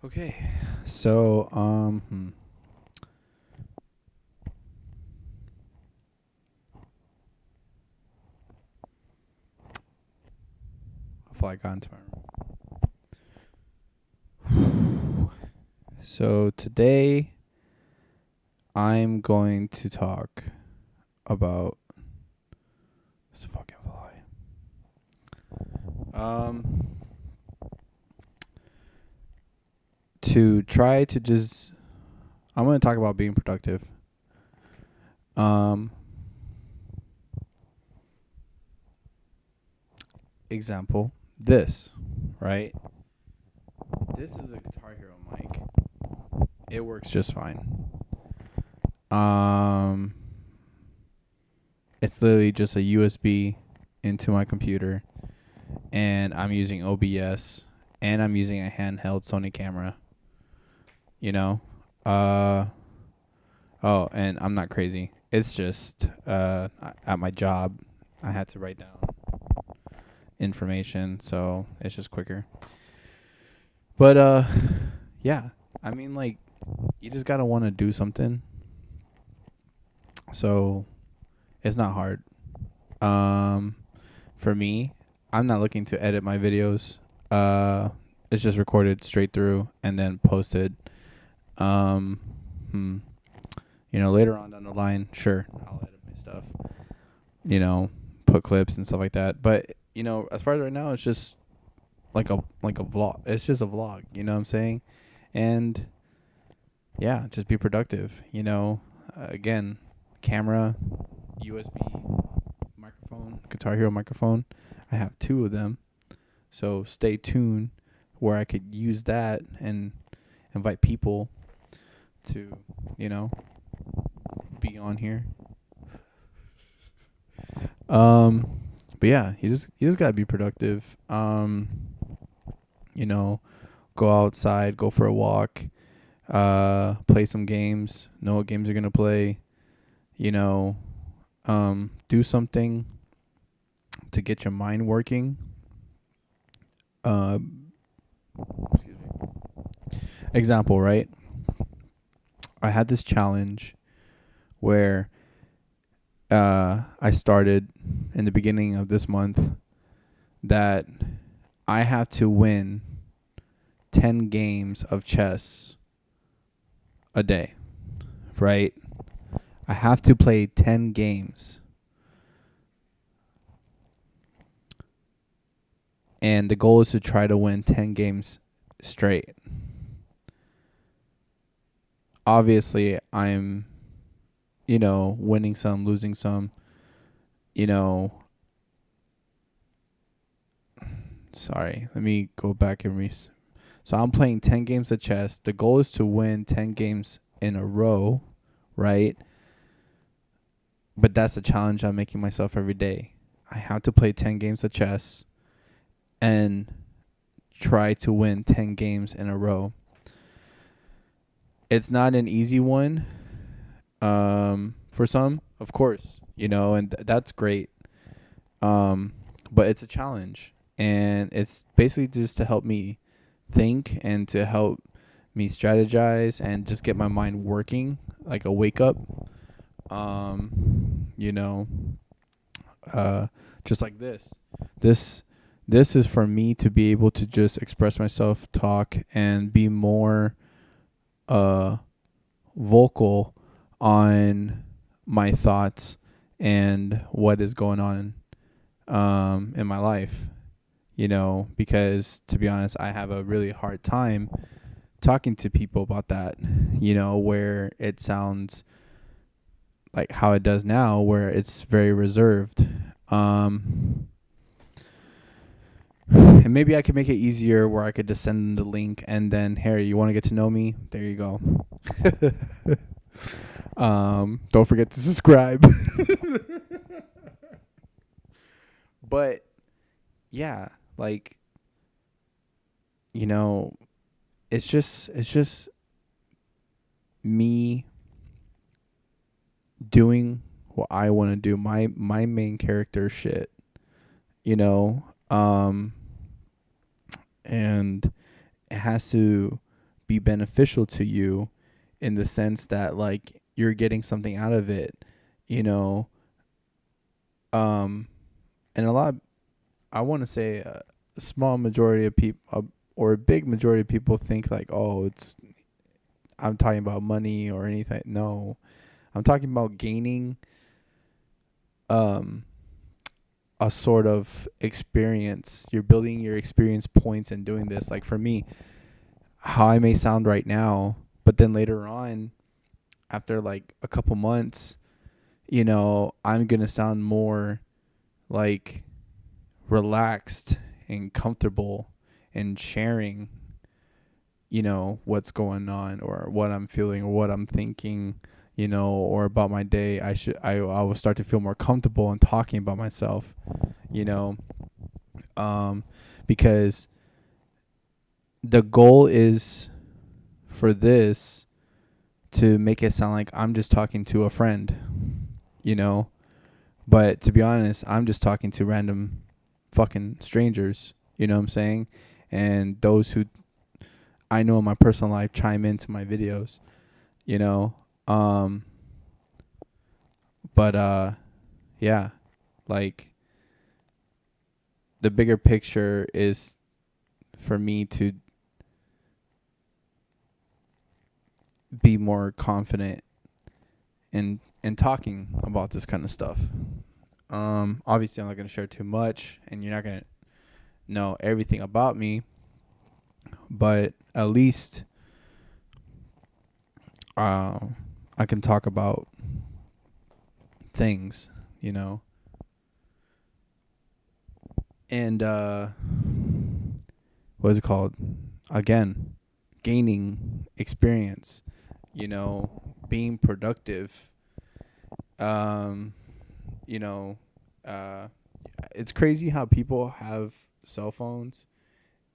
Okay, so hopefully I got into my room. So today I'm going to talk about this fucking fly. Um, to try to just I'm going to talk about being productive. Um, example, this, right? This is a Guitar Hero mic. It works just fine. Um, it's literally just a USB into my computer, and I'm using OBS, and I'm using a handheld Sony camera. You know, uh, oh, and I'm not crazy. It's just at my job, I had to write down information, so it's just quicker. But yeah, I mean, like, you just gotta want to do something. So it's not hard. Um, for me, I'm not looking to edit my videos. Uh, it's just recorded straight through and then posted. Um, hmm, later on down the line, sure, I'll edit my stuff. Put clips and stuff like that. But as far as right now, it's just like a vlog. It's just a vlog. You know what I'm saying? And yeah, just be productive. Again, camera, USB microphone, Guitar Hero microphone. I have two of them. So stay tuned where I could use that and invite people to, you know, be on here. Um but yeah, you just gotta be productive. You know, go outside, go for a walk, play some games, know what games you're gonna play, you know, do something to get your mind working. Uh excuse me. Example, right? I had this challenge where I started in the beginning of this month that I have to win 10 games of chess a day, right? I have to play 10 games. And the goal is to try to win 10 games straight. Obviously, I'm, winning some, losing some, you know. Sorry, let me go back and So I'm playing 10 games of chess. The goal is to win 10 games in a row, right? But that's a challenge I'm making myself every day. I have to play 10 games of chess and try to win 10 games in a row. It's not an easy one for some, of course, and that's great. But it's a challenge, and it's basically just to help me think and to help me strategize and just get my mind working like a wake up. Um, you know, uh, just like this. This this is for me to be able to just express myself, talk, and be more uh vocal on my thoughts and what is going on in my life. Because to be honest, I have a really hard time talking to people about that. Where it sounds like how it does now, where it's very reserved. And maybe I could make it easier where I could just send them the link and then, Harry, you want to get to know me? There you go. Don't forget to subscribe. But yeah, like, you know, it's just me doing what I want to do. My main character shit, you know, and it has to be beneficial to you in the sense that like you're getting something out of it, you know. And a lot, I want to say a small majority of people or a big majority of people think like, oh, it's, I'm talking about money or anything. No, I'm talking about gaining um a sort of experience. You're building your experience points and doing this. Like for me, how I may sound right now, but then later on, after like a couple months, you know, I'm going to sound more like relaxed and comfortable and sharing, you know, what's going on or what I'm feeling or what I'm thinking, you know, or about my day. I will start to feel more comfortable in talking about myself, you know, um, because the goal is for this to make it sound like I'm just talking to a friend, you know. But to be honest, I'm just talking to random fucking strangers, you know what I'm saying? And those who I know in my personal life chime into my videos, you know. Um but yeah, like the bigger picture is for me to be more confident in talking about this kind of stuff. Obviously I'm not gonna share too much and you're not gonna know everything about me, but at least uh, I can talk about things, you know. And what is it called? Again, gaining experience, you know, being productive. Um, you know, uh, it's crazy how people have cell phones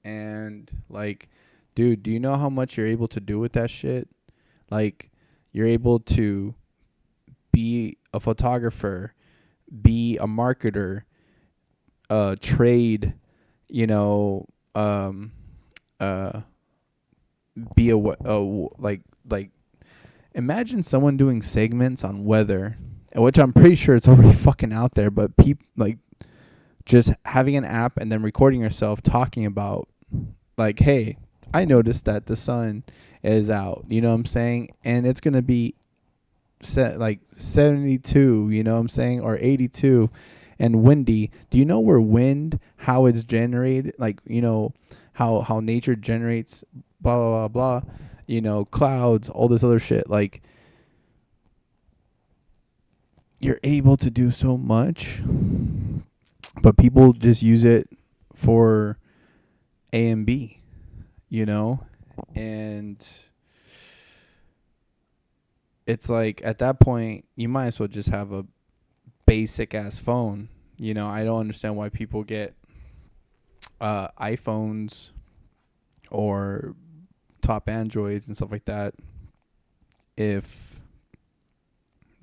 and like, dude, do you know how much you're able to do with that shit? Like, you're able to be a photographer, be a marketer, trade, you know, um, uh, be like imagine someone doing segments on weather, which I'm pretty sure it's already fucking out there, but like just having an app and then recording yourself talking about like, hey, I noticed that the sun is out, you know what I'm saying? And it's going to be set like 72, you know what I'm saying, or 82 and windy. Do you know where wind, how it's generated, like, you know, how nature generates blah blah blah blah, you know, clouds, all this other shit. Like, you're able to do so much, but people just use it for A and B, you know? And it's like at that point you might as well just have a basic ass phone. You know, I don't understand why people get iPhones or top Androids and stuff like that if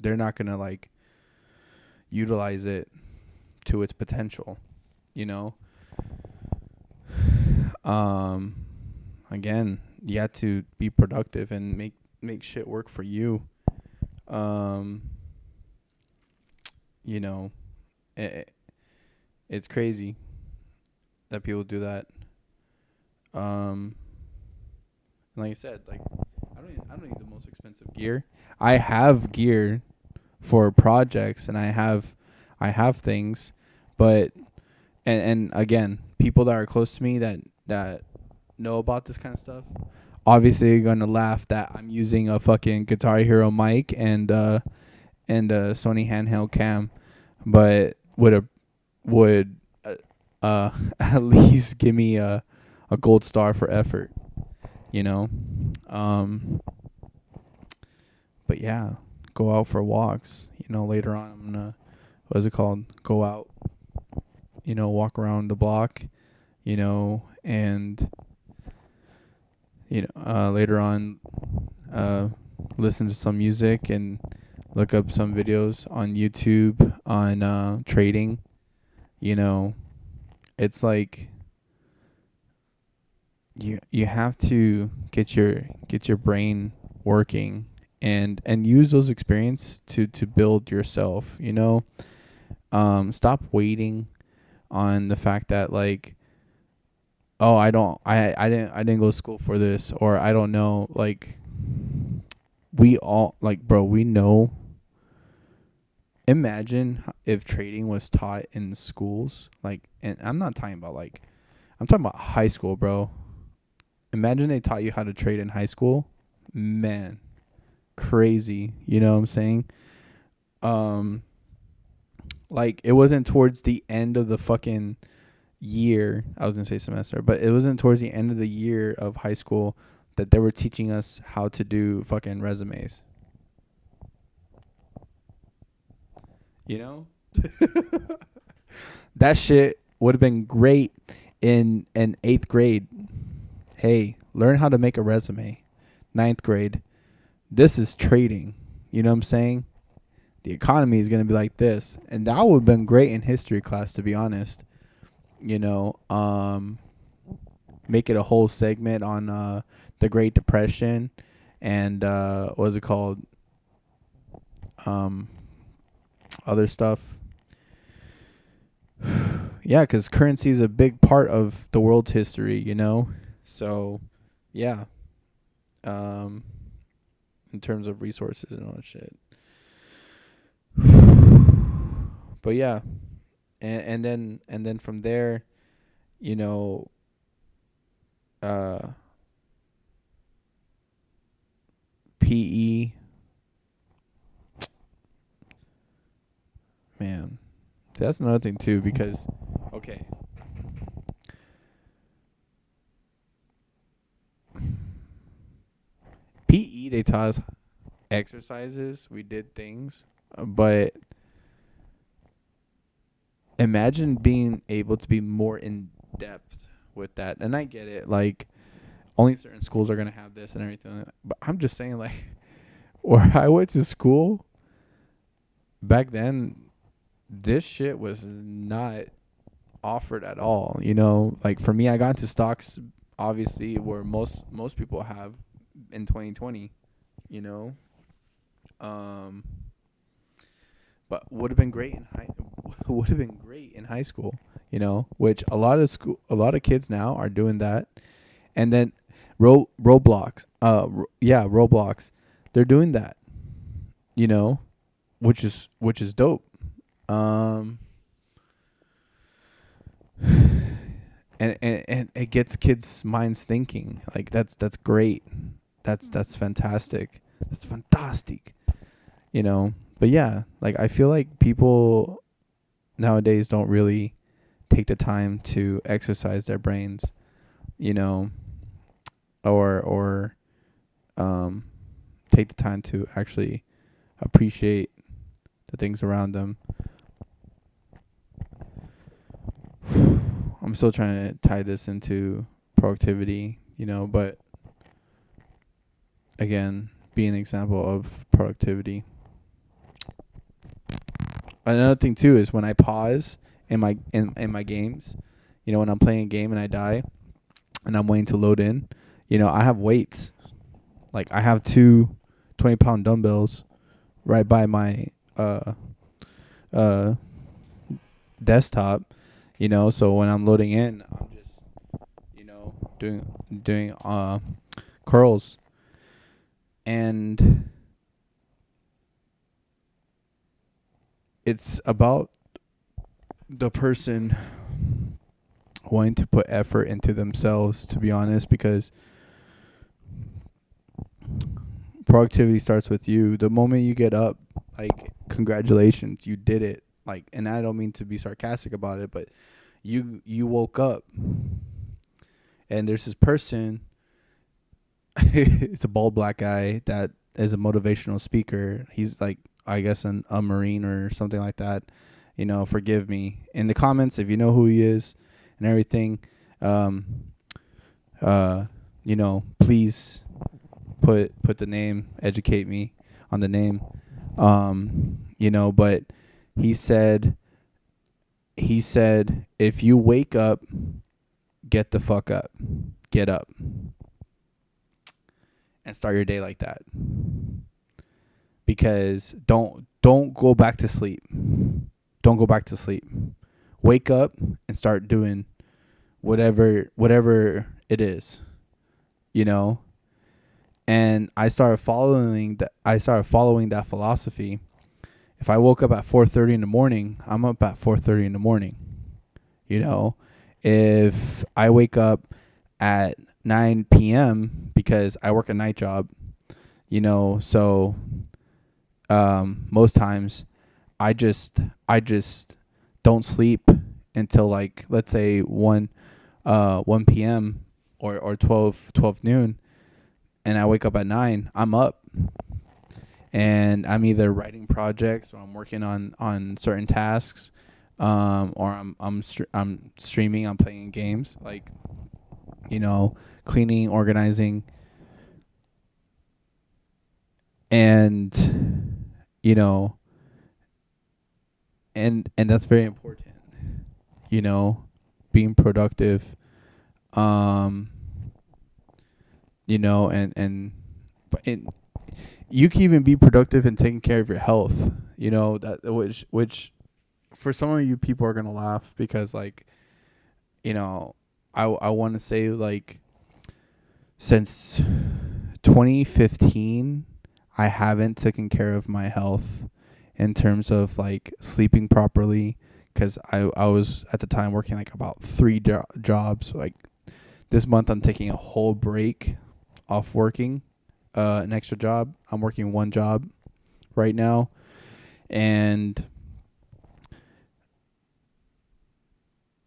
they're not gonna like utilize it to its potential. You know, um, again, you have to be productive and make shit work for you. Um, you know, it, it's crazy that people do that. Um, and like I said, like I don't need the most expensive gear. I have gear for projects and I have things, but and again, people that are close to me that know about this kind of stuff obviously are gonna laugh that I'm using a fucking Guitar Hero mic and a Sony handheld cam, but would at least give me a gold star for effort, you know. Um, but yeah, go out for walks. You know, later on I'm gonna, what is it called? Go out, you know, walk around the block, you know, and you know, later on, uh, listen to some music and look up some videos on YouTube on trading. You know, it's like you have to get your brain working and use those experience to build yourself, you know. Stop waiting on the fact that, like, oh, I didn't go to school for this, or I don't know, like, we all, like, bro, we know. Imagine if trading was taught in schools, like, and I'm not talking about, like, I'm talking about high school, bro. Imagine they taught you how to trade in high school. Man, crazy. You know what I'm saying? Um, like, it wasn't towards the end of the fucking year. I was gonna say semester, but it wasn't towards the end of the year of high school that they were teaching us how to do fucking resumes. You know, that shit would have been great in eighth grade. Hey, learn how to make a resume. Ninth grade, this is trading. You know what I'm saying? The economy is going to be like this. And that would have been great in history class, to be honest. You know, make it a whole segment on the Great Depression and what is it called? Um, other stuff. Yeah, because currency is a big part of the world's history, you know? So, yeah. Um, in terms of resources and all that shit. But yeah, and then from there, you know, uh, PE, man, that's another thing too because, okay, PE they taught us exercises, we did things, but imagine being able to be more in depth with that. And I get it, like, only certain schools are gonna have this and everything, but I'm just saying, like, where I went to school back then, this shit was not offered at all. You know, like, for me, I got into stocks obviously where most people have in 2020. You know, um, but would have been great in high would have been great in high school. You know, which a lot of kids now are doing that, and then Roblox, yeah, Roblox, they're doing that. You know, which is dope. Um, and it gets kids' minds thinking. Like, that's great. That's fantastic. That's fantastic. You know. But yeah, like, I feel like people nowadays don't really take the time to exercise their brains, you know, or um take the time to actually appreciate the things around them. I'm still trying to tie this into productivity, you know, but again, be an example of productivity. Another thing too is when I pause in my games, you know, when I'm playing a game and I die and I'm waiting to load in, you know, I have weights. Like, I have two 20-pound dumbbells right by my uh uh desktop, you know, so when I'm loading in, I'm just, you know, doing curls. And it's about the person wanting to put effort into themselves, to be honest, because productivity starts with you. The moment you get up, like, congratulations, you did it. Like, and I don't mean to be sarcastic about it, but you woke up, and there's this person. It's a bald black guy that is a motivational speaker. He's like, I guess, a marine or something like that. You know, forgive me in the comments if you know who he is and everything. Um, uh, you know, please put the name, educate me on the name. You know, but he said if you wake up, get the fuck up. get up and start your day like that. Because don't go back to sleep. Don't go back to sleep. Wake up and start doing whatever it is, you know? And I started following that philosophy. If I woke up at 4:30 in the morning, I'm up at 4:30 in the morning. You know, if I wake up at 9 p.m. because I work a night job, you know, so most times I just don't sleep until, like, let's say 1 p.m. or 12 noon, and I wake up at 9. I'm up, and I'm either writing projects, or I'm working on certain tasks, or I'm streaming, I'm playing games, like, you know, cleaning, organizing, and, you know, and that's very important, you know, being productive, um you know, but you can even be productive in taking care of your health, you know, that which for some of you people are gonna laugh, because, like, you know, I want to say, like, since 2015 I haven't taken care of my health in terms of, like, sleeping properly, because I was at the time working like about 3 jobs. Like, this month I'm taking a whole break off working an extra job. I'm working 1 job right now, and,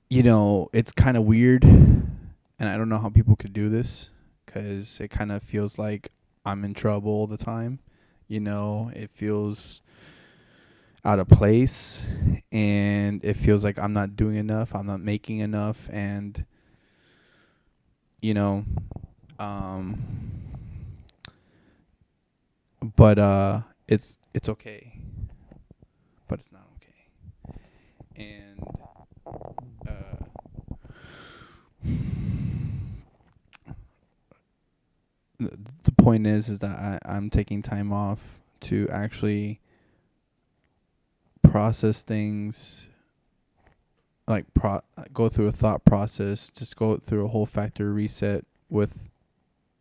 you know, it's kind of weird, and I don't know how people could do this, because it kind of feels like I'm in trouble all the time. You know, it feels out of place, and it feels like I'm not doing enough, I'm not making enough, and, you know, um but it's okay, but it's not okay. And the point is that I'm taking time off to actually process things, like, go through a thought process, just go through a whole factory reset with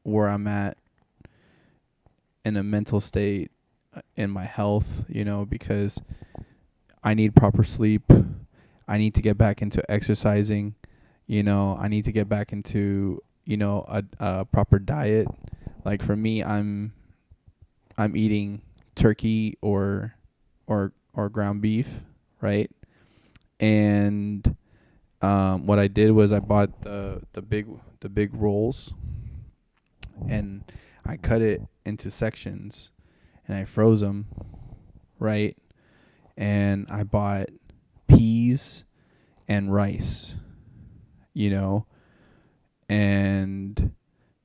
where I'm at in a mental state, in my health, you know, because I need proper sleep. I need to get back into exercising. You know, I need to get back into, you know, a proper diet. Like, for me, I'm eating turkey or ground beef, right? And what I did was I bought the big rolls, and I cut it into sections, and I froze them, right? And I bought peas and rice, you know, and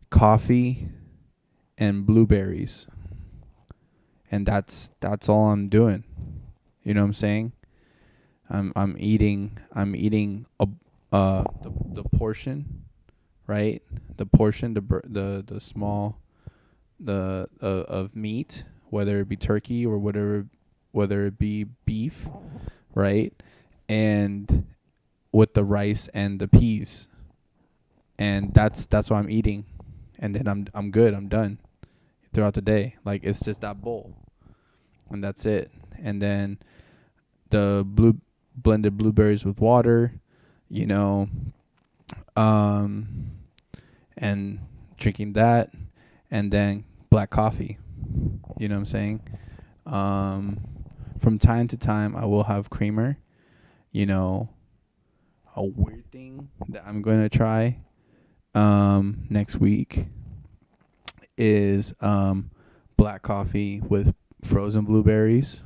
coffee and blueberries, and that's all I'm doing. You know what I'm saying? I'm eating the portion, right? The portion, the small, of meat, whether it be turkey or whether it be beef, right? And with the rice and the peas, and that's what I'm eating, and then I'm good. I'm done throughout the day. Like, it's just that bowl, and that's it. And then the blended blueberries with water, you know, um, and drinking that, and then black coffee. You know what I'm saying? Um, from time to time, I will have creamer. You know, a weird thing that I'm going to try next week is black coffee with frozen blueberries.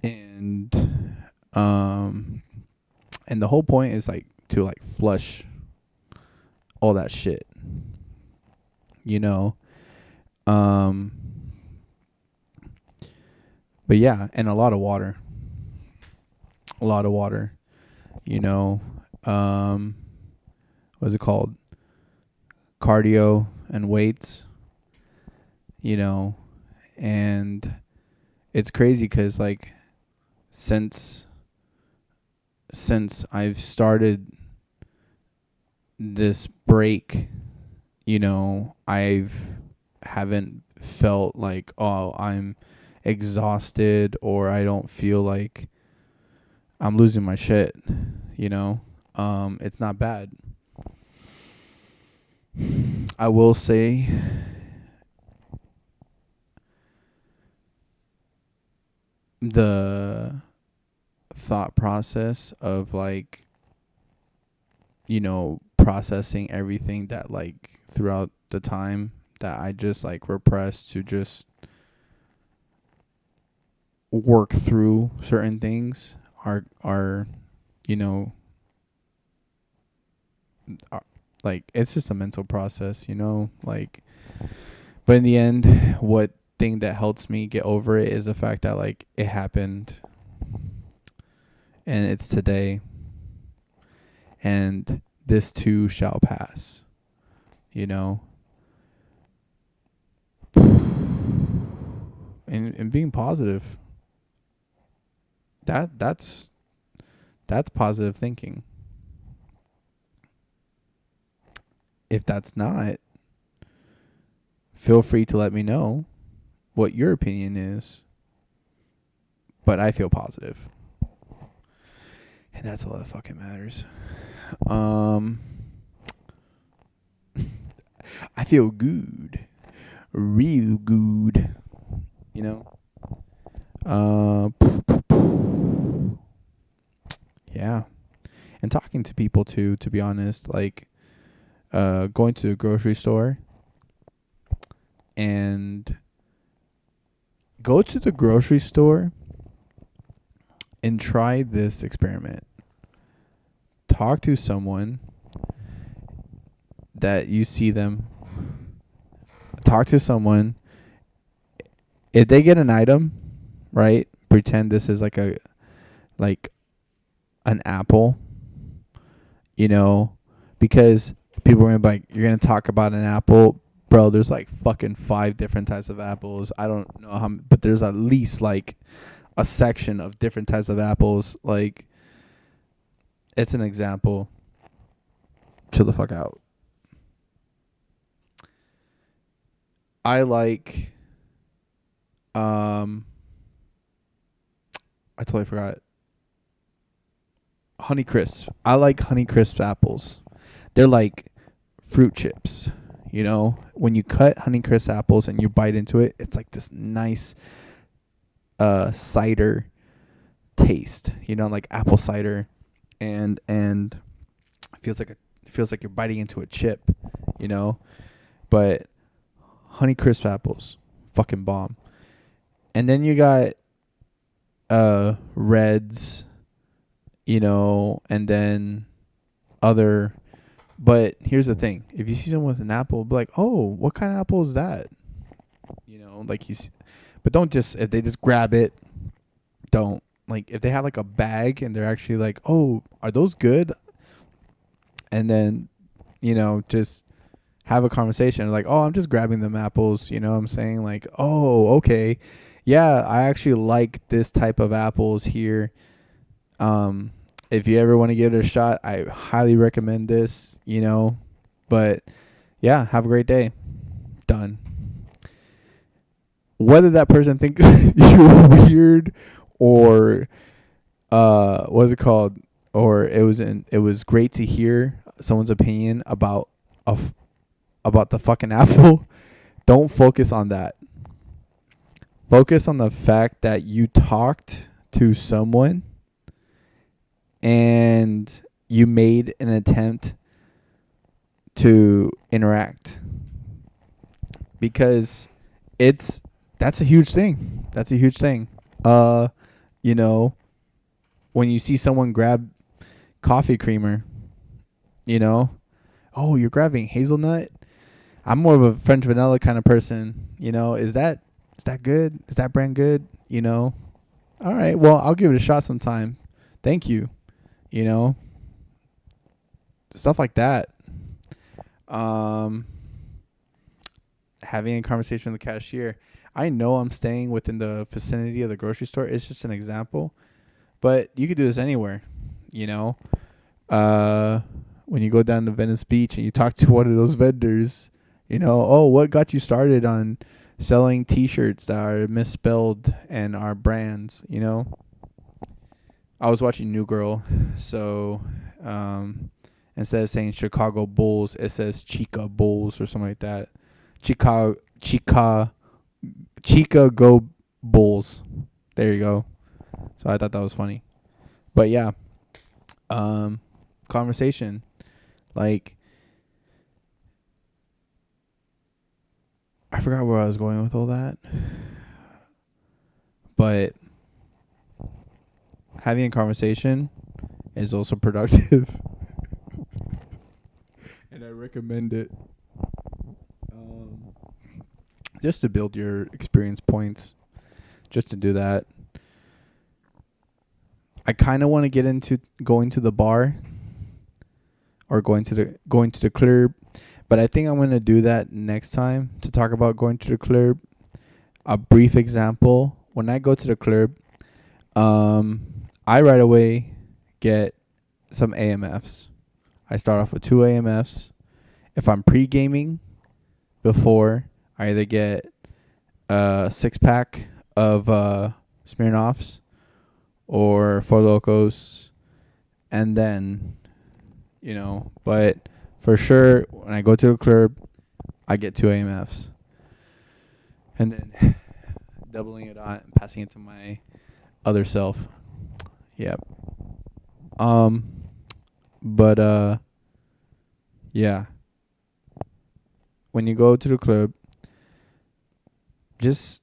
And um and the whole point is, like, to, like, flush all that shit, you know. Um but yeah, and a lot of water. A lot of water. you know, what's it called? Cardio and weights, you know, and it's crazy because like since I've started this break, you know, I've haven't felt like, oh, I'm exhausted or I don't feel like I'm losing my shit, you know. It's not bad. I will say the thought process of like, you know, processing everything that like throughout the time that I just like repressed to just work through certain things are you know are, like it's just a mental process, you know, like but in the end what thing that helps me get over it is the fact that like it happened and it's today and this too shall pass, you know. And being positive, that's positive thinking. If that's not, feel free to let me know what your opinion is, but I feel positive. And that's all that fucking matters. Um I feel good. Real good. You know? Uh yeah. And talking to people too, to be honest, like going to the grocery store and go to the grocery store and try this experiment. Talk to someone that you see them. Talk to someone. If they get an item, right? Pretend this is like like an apple, you know, because people are gonna be like, you're gonna talk about an apple, bro. There's like fucking 5 different types of apples. I don't know how, but there's at least like a section of different types of apples. Like, it's an example. Chill the fuck out. I like, I totally forgot. Honeycrisp. I like Honeycrisp apples. They're like fruit chips. You know, when you cut Honeycrisp apples and you bite into it, it's like this nice cider taste. You know, like apple cider, and it feels like you're biting into a chip. You know, but Honeycrisp apples, fucking bomb. And then you got Reds, you know, and then other. But here's the thing: if you see someone with an apple, be like, "Oh, what kind of apple is that?" You know, like but don't just if they just grab it. Don't like if they have like a bag and they're actually like, "Oh, are those good?" And then, you know, just have a conversation like, "Oh, I'm just grabbing them apples." You know what I'm saying? Like, "Oh, okay, yeah, I actually like this type of apples here. Um, if you ever want to give it a shot, I highly recommend this, you know." But yeah, have a great day. Done. Whether that person thinks you're weird or what's it called? Or it was great to hear someone's opinion about the fucking apple. Don't focus on that. Focus on the fact that you talked to someone and you made an attempt to interact, because that's a huge thing. That's a huge thing. You know, when you see someone grab coffee creamer, you know, "Oh, you're grabbing hazelnut?" I'm more of a French vanilla kind of person. You know, is that good? Is that brand good? You know, all right. Well, I'll give it a shot sometime. Thank you. you know, stuff like that. Um, Having a conversation with the cashier. I know I'm staying within the vicinity of the grocery store. It's just an example, but you could do this anywhere, you know. Uh, when you go down to Venice Beach and you talk to one of those vendors, you know, oh, what got you started on selling T-shirts that are misspelled and are brands, you know? I was watching New Girl, so instead of saying Chicago Bulls, it says Chica Bulls or something like that. Chica Chica Go Bulls. There you go. So I thought that was funny. But yeah, um, conversation. Like, I forgot where I was going with all that. But having a conversation is also productive. And I recommend it. Um, just to build your experience points. Just to do that. I kind of want to get into going to the bar or going to the club, but I think I'm going to do that next time to talk about going to the club. A brief example, when I go to the club, I right away get some AMFs. I start off with 2 AMFs. If I'm pre-gaming before, I either get a 6-pack of Smirnoffs or Four Locos, and then, you know, but for sure, when I go to the club, I get 2 AMFs. And then doubling it on and passing it to my other self. Yep. Um, but yeah. When you go to the club, just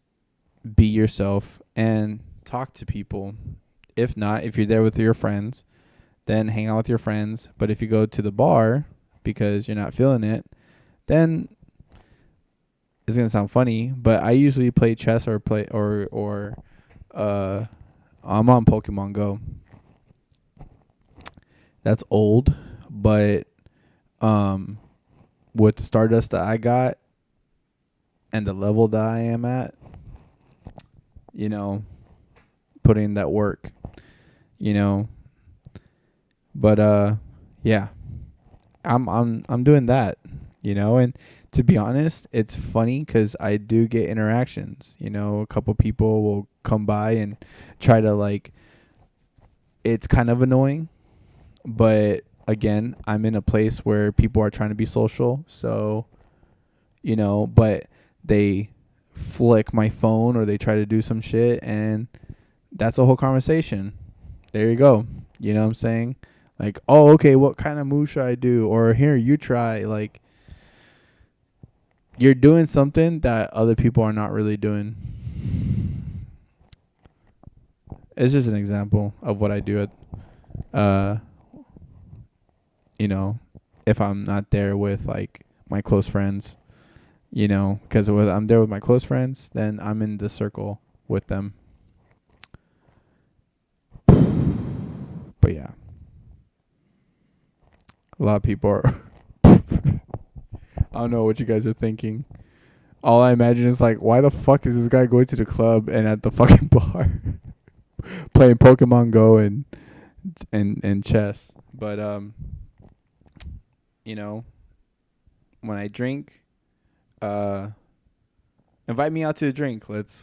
be yourself and talk to people. If not, if you're there with your friends, then hang out with your friends. But if you go to the bar because you're not feeling it, then it's gonna sound funny, but I usually play chess or uh I'm on Pokemon Go. That's old, but um with the Stardust that I got and the level that I am at, you know, putting in that work, you know. But yeah, I'm doing that, you know, and to be honest, it's funny cuz I do get interactions, you know, a couple people will come by and try to like it's kind of annoying, but again, I'm in a place where people are trying to be social, so you know, but they flick my phone or they try to do some shit and that's a whole conversation. There you go. You know what I'm saying? Like, oh, okay, what kind of move should I do? Or here, you try. Like, you're doing something that other people are not really doing. It's just an example of what I do at, uh, you know, if I'm not there with like my close friends, you know, because I'm there with my close friends, then I'm in the circle with them. But yeah, a lot of people are. I don't know what you guys are thinking. All I imagine is like, why the fuck is this guy going to the club and at the fucking bar playing Pokemon Go and chess? But you know, when I drink, uh, invite me out to a drink. Let's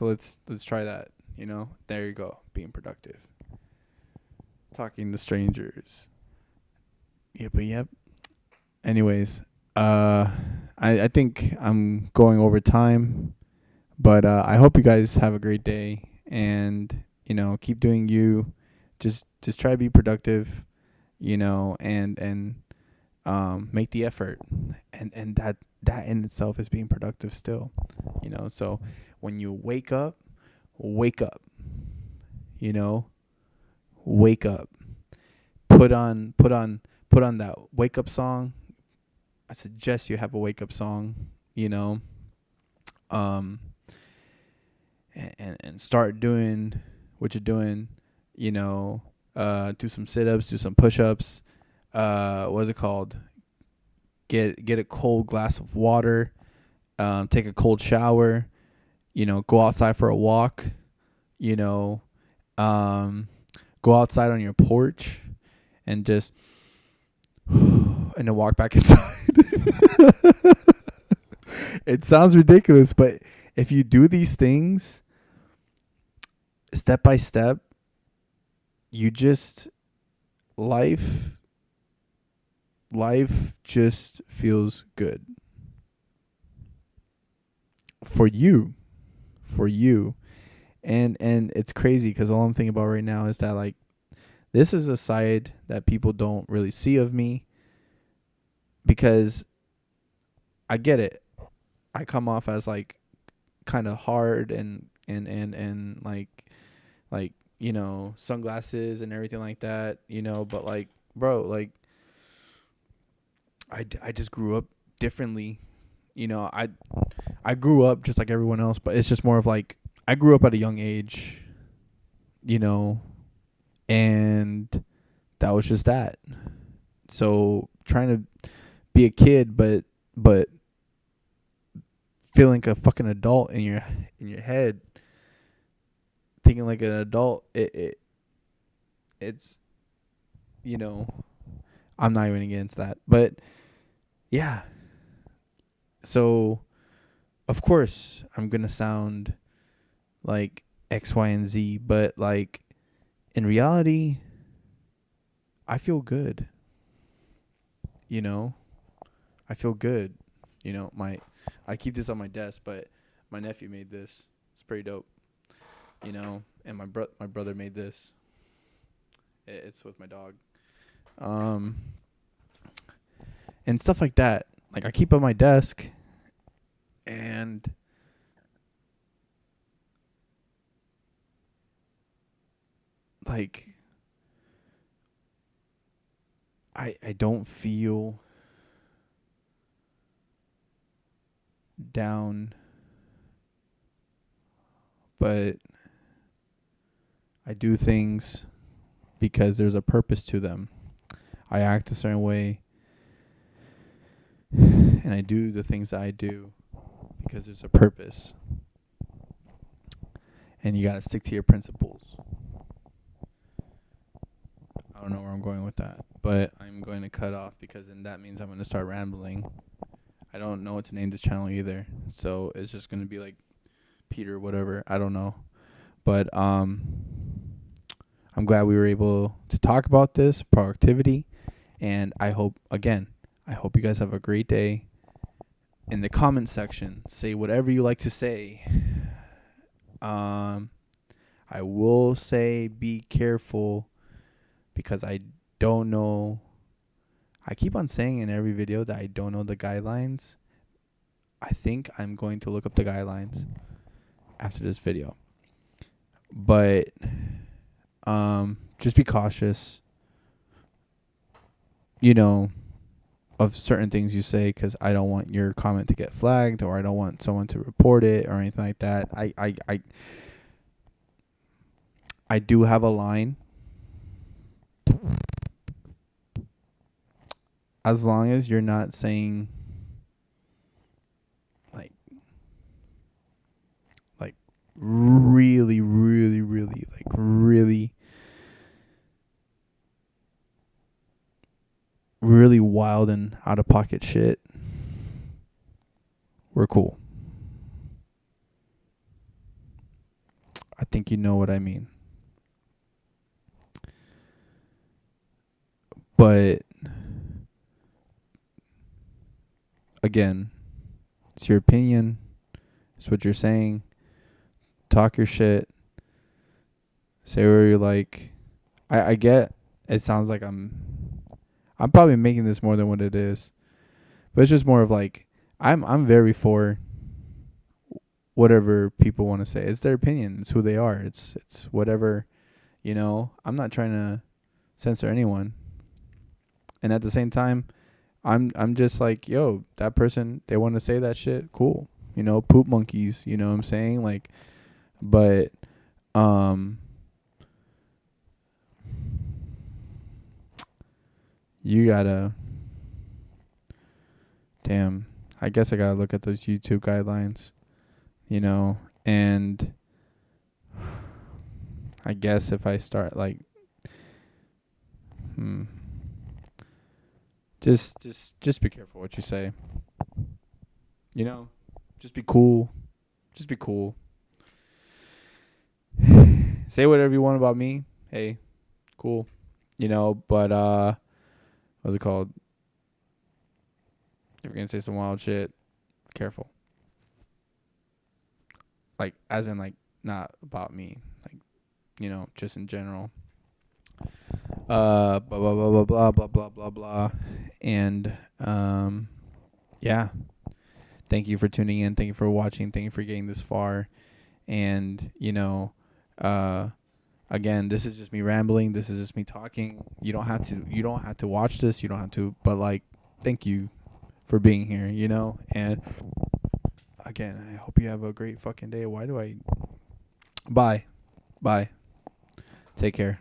try that. You know, there you go, being productive, talking to strangers. Yep. Anyways, I think I'm going over time, but I hope you guys have a great day and you know keep doing you. Just try to be productive, you know, and make the effort, and that in itself is being productive still, you know. So when you wake up, you know, wake up, put on that wake up song. I suggest you have a wake up song, you know, um, and start doing what you're doing, you know, do some sit-ups, do some push-ups. What is it called? Get a cold glass of water. Take a cold shower. Go outside for a walk. You know, go outside on your porch and just and then walk back inside. It sounds ridiculous, but if you do these things step by step, you just life just feels good for you. And it's crazy because all I'm thinking about right now is that, like, this is a side that people don't really see of me, because I get it. I come off as like kind of hard and like sunglasses and everything like that, but like, bro, like I just grew up differently. I grew up just like everyone else, but it's just more of like I grew up at a young age, and that was just that. So trying to be a kid, but feeling like a fucking adult in your head, thinking like an adult, it's I'm not even gonna get into that, but yeah. So of course I'm gonna sound like X, Y, and Z, but like in reality, I feel good. I feel good. I keep this on my desk, but my nephew made this. It's pretty dope. And my brother made this. It's with my dog. And stuff like that. Like, I keep on my desk, and like I don't feel down, but I do things because there's a purpose to them. I act a certain way, and I do the things that I do because there's a purpose. And you got to stick to your principles. I don't know where I'm going with that, but I'm going to cut off because then that means I'm going to start rambling. I don't know what to name this channel either, so it's just going to be like Peter whatever. I don't know. But I'm glad we were able to talk about this productivity, and I hope you guys have a great day. In the comment section, say whatever you like to say. I will say be careful, because I don't know. I keep on saying in every video that I don't know the guidelines. I think I'm going to look up the guidelines after this video. But just be cautious, of certain things you say, because I don't want your comment to get flagged, or I don't want someone to report it or anything like that. I do have a line. As long as you're not saying like really, really, really, like really, really wild and out of pocket shit, we're cool. I think you know what I mean. But again, it's your opinion. It's what you're saying. Talk your shit. Say what you like. I get it sounds like I'm probably making this more than what it is. But it's just more of like I'm very for whatever people want to say. It's their opinion. It's who they are. It's whatever, I'm not trying to censor anyone. And at the same time, I'm just like, yo, that person, they want to say that shit, cool. Poop monkeys, you know what I'm saying? Like, but you gotta, damn, I guess I gotta look at those YouTube guidelines, you know, and I guess if I start like, just be careful what you say, you know, just be cool, just be cool. Say whatever you want about me. Hey, cool, you know, but what's it called? If you're gonna say some wild shit, careful. Like, as in, like, not about me, like, you know, just in general. Blah blah blah blah blah blah blah blah blah, and yeah. Thank you for tuning in. Thank you for watching. Thank you for getting this far. And you know, again, this is just me rambling. This is just me talking. You don't have to. You don't have to watch this. You don't have to. But like, thank you for being here. You know, and again, I hope you have a great fucking day. Why do I? Bye. Bye. Take care.